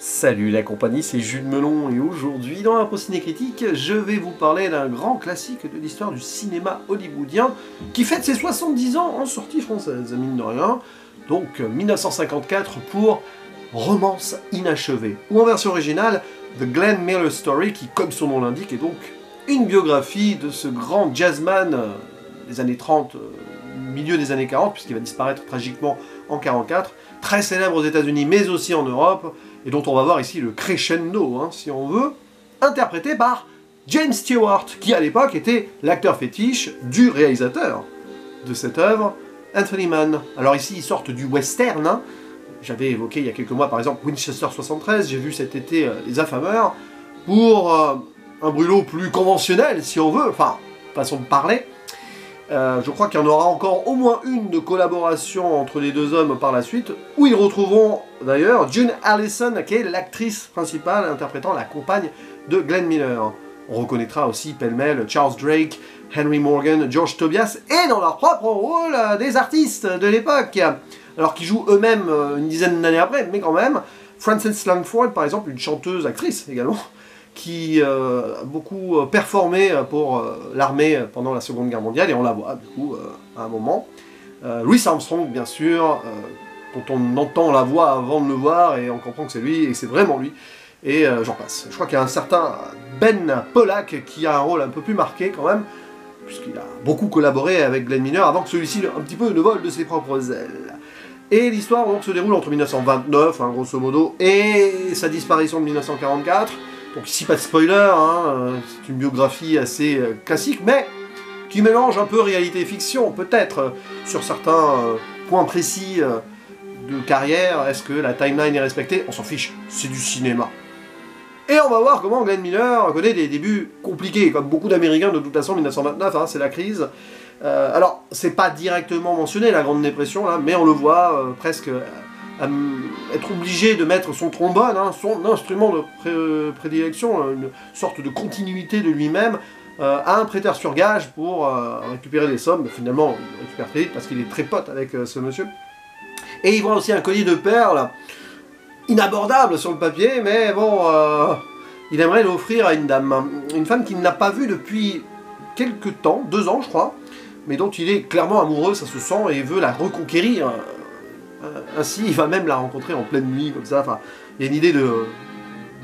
Salut la compagnie, c'est Jules Melon et aujourd'hui dans Impro Ciné Critique, je vais vous parler d'un grand classique de l'histoire du cinéma hollywoodien qui fête ses 70 ans en sortie française, mine de rien. Donc 1954 pour Romance inachevée, ou en version originale, The Glenn Miller Story, qui comme son nom l'indique est donc une biographie de ce grand jazzman des années 30, milieu des années 40, puisqu'il va disparaître tragiquement en 44, très célèbre aux États-Unis mais aussi en Europe, et dont on va voir ici le crescendo, si on veut, interprété par James Stewart, qui à l'époque était l'acteur fétiche du réalisateur de cette œuvre, Anthony Mann. Alors ici, ils sortent du western, j'avais évoqué il y a quelques mois par exemple Winchester 73, j'ai vu cet été Les Affameurs, pour un brûlot plus conventionnel si on veut, enfin, façon de parler. Je crois qu'il y en aura encore au moins une de collaboration entre les deux hommes par la suite, où ils retrouveront d'ailleurs June Allison, qui est l'actrice principale interprétant la compagne de Glenn Miller. On reconnaîtra aussi pêle-mêle Charles Drake, Henry Morgan, George Tobias, et dans leur propre rôle des artistes de l'époque, alors qu'ils jouent eux-mêmes une dizaine d'années après, mais quand même. Frances Langford, par exemple, une chanteuse, actrice également, qui a beaucoup performé pour l'armée pendant la Seconde Guerre mondiale, et on la voit du coup à un moment. Louis Armstrong, bien sûr, dont on entend la voix avant de le voir, et on comprend que c'est lui, et c'est vraiment lui, et j'en passe. Je crois qu'il y a un certain Ben Pollack qui a un rôle un peu plus marqué quand même, puisqu'il a beaucoup collaboré avec Glenn Miller avant que celui-ci un petit peu ne vole de ses propres ailes. Et l'histoire donc se déroule entre 1929, grosso modo, et sa disparition de 1944. Donc ici pas de spoiler, c'est une biographie assez classique, mais qui mélange un peu réalité et fiction, peut-être, sur certains points précis de carrière. Est-ce que la timeline est respectée? On s'en fiche, c'est du cinéma. Et on va voir comment Glenn Miller connaît des débuts compliqués, comme beaucoup d'Américains de toute façon, 1929, c'est la crise. Alors, c'est pas directement mentionné, la Grande Dépression, là, mais on le voit presque être obligé de mettre son trombone, son instrument de prédilection, une sorte de continuité de lui-même, à un prêteur sur gage pour récupérer les sommes. Finalement, il récupère très vite parce qu'il est très pote avec ce monsieur. Et il voit aussi un collier de perles, inabordable sur le papier, mais bon, il aimerait l'offrir à une dame. Une femme qu'il n'a pas vue depuis quelques temps, 2 ans je crois, mais dont il est clairement amoureux, ça se sent, et veut la reconquérir. Ainsi, il va même la rencontrer en pleine nuit, comme ça. Enfin, il y a une idée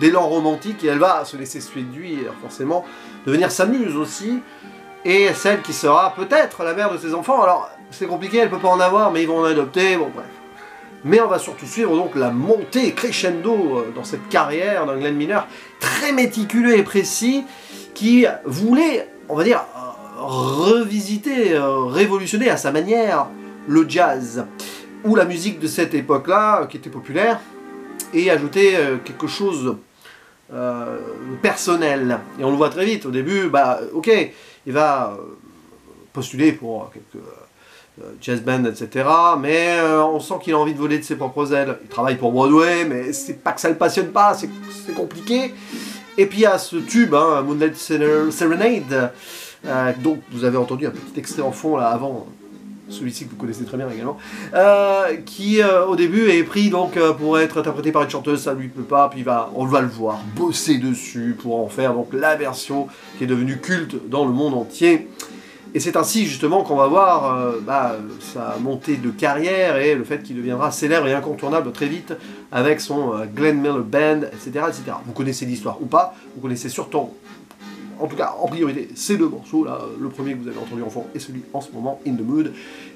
d'élan romantique, et elle va se laisser séduire, forcément, devenir sa muse aussi, et celle qui sera peut-être la mère de ses enfants. Alors, c'est compliqué, elle peut pas en avoir, mais ils vont en adopter, bon bref. Mais on va surtout suivre donc la montée crescendo dans cette carrière d'un Glenn Miller très méticuleux et précis, qui voulait, on va dire, revisiter, révolutionner à sa manière le jazz, ou la musique de cette époque-là, qui était populaire, et ajouter quelque chose de personnel. Et on le voit très vite, au début, ok, il va postuler pour quelques jazz bands, etc., mais on sent qu'il a envie de voler de ses propres ailes. Il travaille pour Broadway, mais c'est pas que ça le passionne pas, c'est compliqué. Et puis il y a ce tube, Moonlight Serenade, donc vous avez entendu un petit extrait en fond là avant, celui-ci que vous connaissez très bien également, qui au début est pris donc pour être interprété par une chanteuse, ça lui plaît pas, puis on va le voir bosser dessus pour en faire donc la version qui est devenue culte dans le monde entier. Et c'est ainsi justement qu'on va voir sa montée de carrière et le fait qu'il deviendra célèbre et incontournable très vite avec son Glenn Miller Band, etc., etc. Vous connaissez l'histoire ou pas, vous connaissez surtout, en tout cas en priorité, ces 2 morceaux là, le premier que vous avez entendu en fond et celui en ce moment, In the Mood,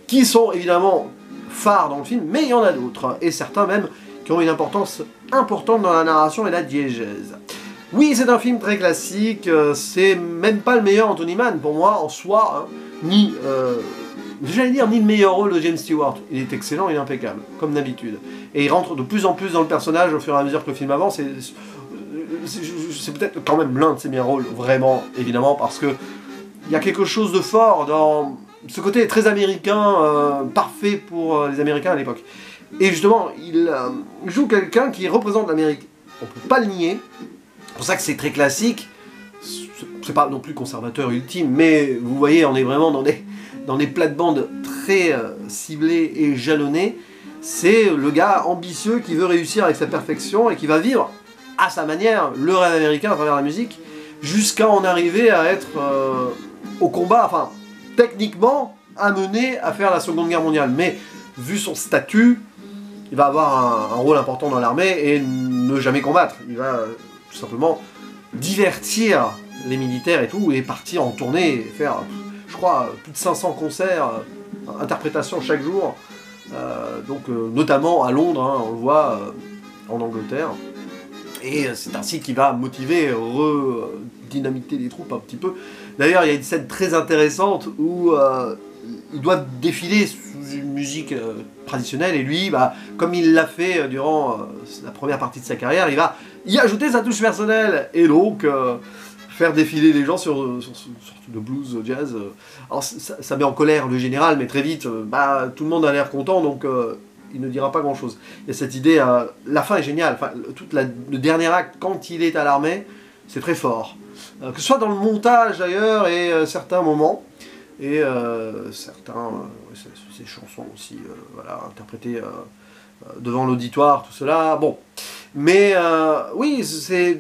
qui sont évidemment phares dans le film, mais il y en a d'autres, et certains même qui ont une importance importante dans la narration et la diégèse. Oui, c'est un film très classique, c'est même pas le meilleur Anthony Mann pour moi en soi, ni le meilleur rôle de James Stewart. Il est excellent, il est impeccable, comme d'habitude. Et il rentre de plus en plus dans le personnage au fur et à mesure que le film avance, et c'est peut-être quand même l'un de ses meilleurs rôles, vraiment, évidemment, parce que il y a quelque chose de fort dans ce côté très américain, parfait pour les Américains à l'époque. Et justement, il joue quelqu'un qui représente l'Amérique. On peut pas le nier. C'est pour ça que c'est très classique. C'est pas non plus conservateur ultime, mais vous voyez, on est vraiment dans des plates-bandes très ciblées et jalonnées. c'est le gars ambitieux qui veut réussir avec sa perfection et qui va vivre à sa manière le rêve américain à travers la musique, jusqu'à en arriver à être au combat, enfin techniquement amené à faire la Seconde Guerre mondiale. Mais vu son statut, il va avoir un rôle important dans l'armée et ne jamais combattre. Il va tout simplement divertir les militaires et tout, et partir en tournée, et faire, je crois, plus de 500 concerts, interprétations chaque jour, notamment à Londres, hein, on le voit, en Angleterre. Et c'est ainsi qu'il va motiver, redynamiter les troupes un petit peu. D'ailleurs, il y a une scène très intéressante où il doit défiler sous une musique traditionnelle, et lui, bah, comme il l'a fait durant la première partie de sa carrière, il va y ajouter sa touche personnelle, et donc faire défiler les gens sur une sorte de blues jazz. Alors ça met en colère le général, mais très vite, bah, tout le monde a l'air content, donc il ne dira pas grand chose. Il y a cette idée, la fin est géniale, enfin, le dernier acte, quand il est à l'armée, c'est très fort. Que ce soit dans le montage d'ailleurs, et certains moments, et ces chansons aussi, voilà, interprétées devant l'auditoire, tout cela, bon. Mais oui, c'est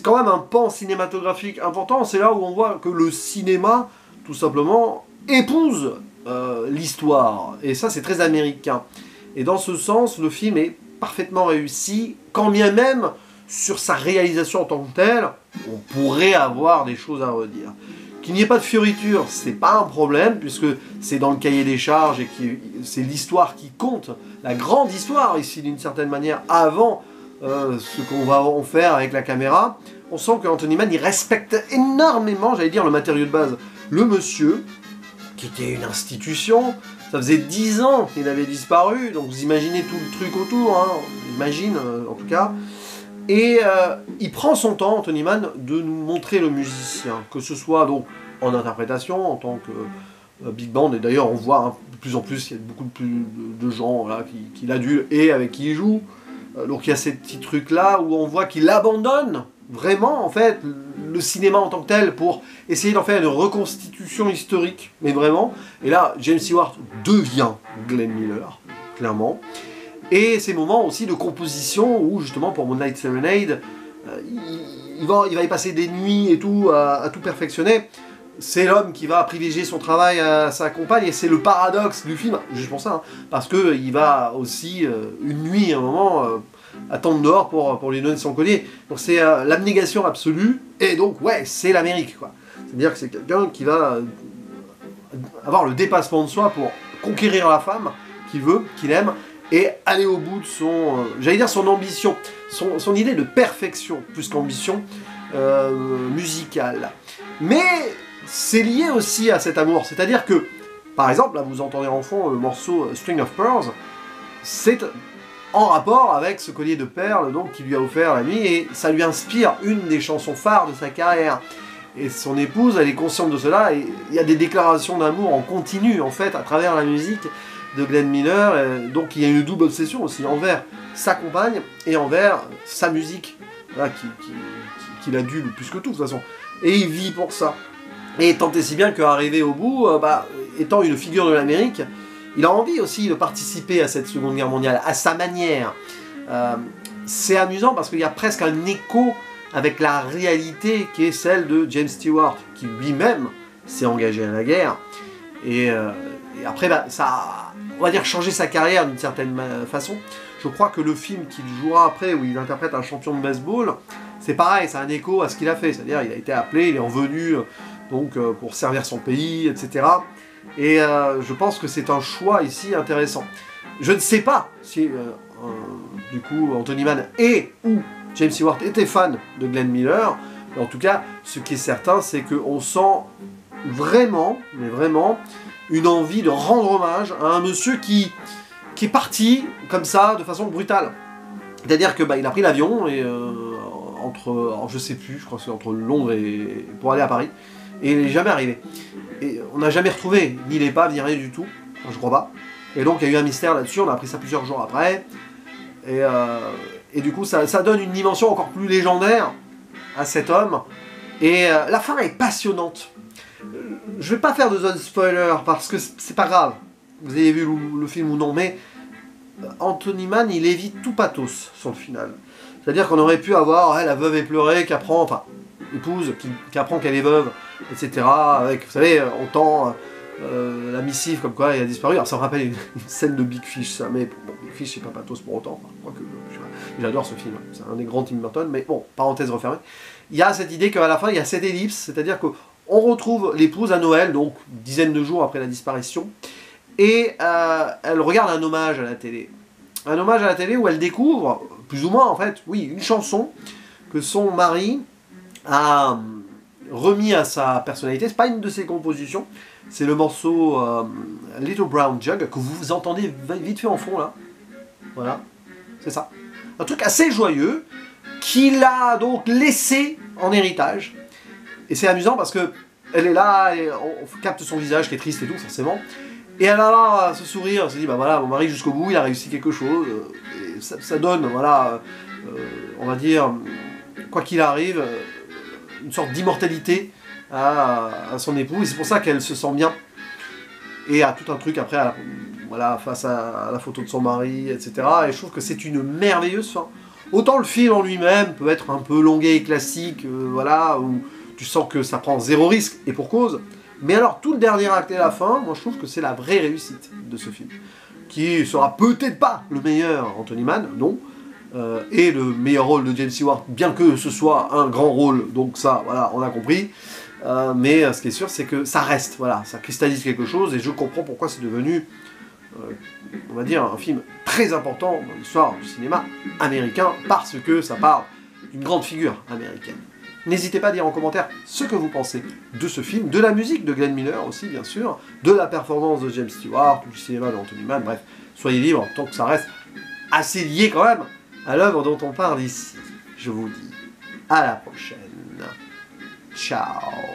quand même un pan cinématographique important, c'est là où on voit que le cinéma, tout simplement, épouse l'histoire, et ça c'est très américain. Et dans ce sens, le film est parfaitement réussi, quand bien même, sur sa réalisation en tant que telle, on pourrait avoir des choses à redire. Qu'il n'y ait pas de fioriture, c'est pas un problème, puisque c'est dans le cahier des charges, et c'est l'histoire qui compte, la grande histoire ici d'une certaine manière, avant ce qu'on va en faire avec la caméra. On sent qu'Anthony Mann, il respecte énormément, j'allais dire, le matériau de base. Le monsieur, qui était une institution, ça faisait 10 ans qu'il avait disparu, donc vous imaginez tout le truc autour, hein, on imagine en tout cas. Et il prend son temps, Anthony Mann, de nous montrer le musicien, que ce soit donc en interprétation, en tant que big band, et d'ailleurs on voit hein, de plus en plus, il y a beaucoup de gens là, qui l'adulent et avec qui il joue. Donc il y a ces petits trucs là où on voit qu'il abandonne vraiment en fait le cinéma en tant que tel pour essayer d'en faire une reconstitution historique, mais vraiment. Et là, James Stewart devient Glenn Miller, clairement. Et ces moments aussi de composition où justement pour Moonlight Serenade, il va y passer des nuits et tout à tout perfectionner. C'est l'homme qui va privilégier son travail à sa compagne, et c'est le paradoxe du film, juste pour ça, hein, parce qu'il va aussi, une nuit, un moment, attendre dehors pour lui donner son collier. Donc c'est l'abnégation absolue, et donc ouais, c'est l'Amérique, quoi. C'est-à-dire que c'est quelqu'un qui va avoir le dépassement de soi pour conquérir la femme qu'il veut, qu'il aime, et aller au bout de son, j'allais dire son ambition, son idée de perfection, plus qu'ambition musicale. Mais c'est lié aussi à cet amour, c'est-à-dire que, par exemple, là vous entendez en fond le morceau String of Pearls, c'est en rapport avec ce collier de perles donc qu'il lui a offert la nuit, et ça lui inspire une des chansons phares de sa carrière. Et son épouse, elle est consciente de cela, et il y a des déclarations d'amour en continu, en fait, à travers la musique de Glenn Miller, donc il y a une double obsession aussi envers sa compagne et envers sa musique, voilà, qui l'adule plus que tout de toute façon. Et il vit pour ça. Et tant et si bien qu'arrivé au bout, étant une figure de l'Amérique, il a envie aussi de participer à cette Seconde Guerre mondiale, à sa manière. C'est amusant parce qu'il y a presque un écho avec la réalité qui est celle de James Stewart, qui lui-même s'est engagé à la guerre. Et après, ça a, on va dire, changé sa carrière d'une certaine façon. Je crois que le film qu'il jouera après, où il interprète un champion de baseball, c'est pareil, c'est un écho à ce qu'il a fait. C'est-à-dire, il a été appelé, il est revenu donc, pour servir son pays, etc. Et je pense que c'est un choix ici intéressant. Je ne sais pas si, du coup, Anthony Mann et ou James Stewart étaient fans de Glenn Miller. Mais en tout cas, ce qui est certain, c'est qu'on sent vraiment, mais vraiment, une envie de rendre hommage à un monsieur qui est parti comme ça, de façon brutale. C'est-à-dire que il a pris l'avion et alors je sais plus, je crois que c'est entre Londres et pour aller à Paris, et il n'est jamais arrivé. Et on n'a jamais retrouvé ni l'épave ni rien du tout, enfin, je crois pas. Et donc il y a eu un mystère là-dessus, on a appris ça plusieurs jours après. Et du coup ça donne une dimension encore plus légendaire à cet homme. Et la fin est passionnante. Je vais pas faire de zone spoiler parce que c'est pas grave. Vous avez vu le film ou non, mais Anthony Mann, il évite tout pathos sur le final. C'est-à-dire qu'on aurait pu avoir la veuve éplorée qui apprend, enfin, épouse, qui apprend qu'elle est veuve, etc. Avec, vous savez, on tend la missive comme quoi elle a disparu. Alors ça me rappelle une scène de Big Fish, ça, mais bon, Big Fish, c'est pas pathos pour autant. Enfin, quoique, j'adore ce film, c'est un des grands Tim Burton, mais bon, parenthèse refermée. Il y a cette idée qu'à la fin, il y a cette ellipse, c'est-à-dire qu'on retrouve l'épouse à Noël, donc une dizaine de jours après la disparition, et elle regarde un hommage à la télé. Un hommage à la télé où elle découvre, plus ou moins en fait, oui, une chanson que son mari a remis à sa personnalité. C'est pas une de ses compositions, c'est le morceau Little Brown Jug, que vous entendez vite fait en fond là. Voilà, c'est ça. Un truc assez joyeux, qu'il a donc laissé en héritage. Et c'est amusant parce que elle est là, et on capte son visage qui est triste et tout, forcément. Et elle a là ce sourire, elle se dit, bah voilà, mon mari jusqu'au bout, il a réussi quelque chose. Et ça donne, voilà, on va dire, quoi qu'il arrive, une sorte d'immortalité à son époux. Et c'est pour ça qu'elle se sent bien. Et à tout un truc après, voilà, face à la photo de son mari, etc. Et je trouve que c'est une merveilleuse fin. Autant le film en lui-même peut être un peu longuet et classique, voilà, où tu sens que ça prend zéro risque, et pour cause. Mais alors, tout le dernier acte et la fin, moi je trouve que c'est la vraie réussite de ce film. Qui sera peut-être pas le meilleur Anthony Mann, non, et le meilleur rôle de James Stewart, bien que ce soit un grand rôle, donc ça, voilà, on a compris. Mais ce qui est sûr, c'est que ça reste, voilà, ça cristallise quelque chose, et je comprends pourquoi c'est devenu, on va dire, un film très important dans l'histoire du cinéma américain, parce que ça parle d'une grande figure américaine. N'hésitez pas à dire en commentaire ce que vous pensez de ce film, de la musique de Glenn Miller aussi, bien sûr, de la performance de James Stewart, du cinéma d'Anthony Mann, bref, soyez libres, tant que ça reste assez lié quand même à l'œuvre dont on parle ici. Je vous dis à la prochaine. Ciao.